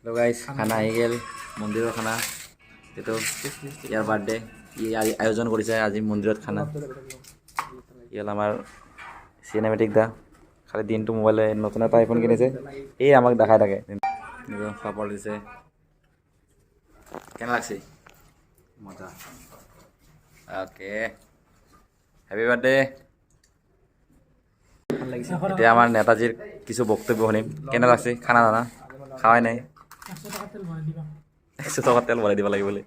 Hello' গাইছ, খানা আহি গ'ল, মন্দিৰৰ খানা। এইটো ইয়াৰ বাৰ্থডে, আয়োজন কৰিছে আজি মন্দিৰত খানা। ই হ'ল আমাৰ চিনেমেটিক দা, খালি দিনটো মোবাইলে নতুন এটা আইফোন কিনিছে, এই আমাক দেখাই থাকে। পাপৰ দিছে, কেনে লাগছে? মজা। Okay, happy birthday. এতিয়া আমাৰ নেতাজীৰ কিছু বক্তব্য শুনিম। কেনে লাগছে খানা দানা? খাৱাই নাই, 100 টকা তেল ভৰাই দিব লাগিব বোলে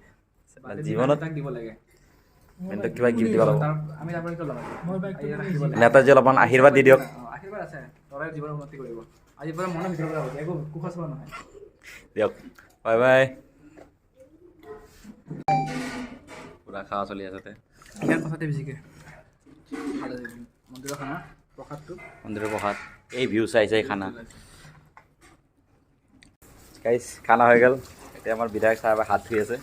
জীৱনত। কিবা গিফ্ট দিব লাগিব। নেতাজী অলপমান আশীৰ্বাদ দি দিয়ক। দিয়ক, বাই বাই। পুৰা খাৱা চলি আছে। মন্দিৰৰ প্ৰসাদ, এই ভিউ চাই খানা। গাইছ, খানা হৈ গ'ল। এতিয়া আমাৰ বিধায়ক চাহেবে হাত ধুই আছে।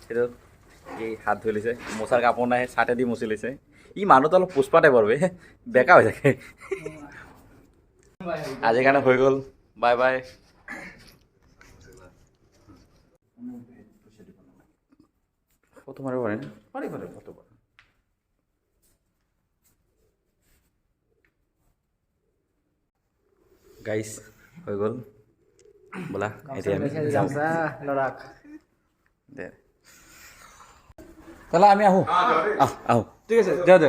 সেইটো এই হাত ধুই লৈছে, মোচাৰ কাপোৰ নাই, চাটেদি মুচি লৈছে। ই মানুহটো অলপ পুষ্পা টাইপৰ বেকা হৈ থাকে। আজিৰ কাৰণে হৈ গ'ল, বাই বাই। ফটো মাৰিব পাৰে নে? পাৰি ফটো। গাইছ, হৈ গ'ল, ব'লা এতিয়া আমি যাওঁ। দে তাহলে আমি আহোঁ। আহোঁ, ঠিক আছে, দে।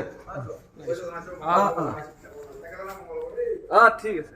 ঠিক আছে।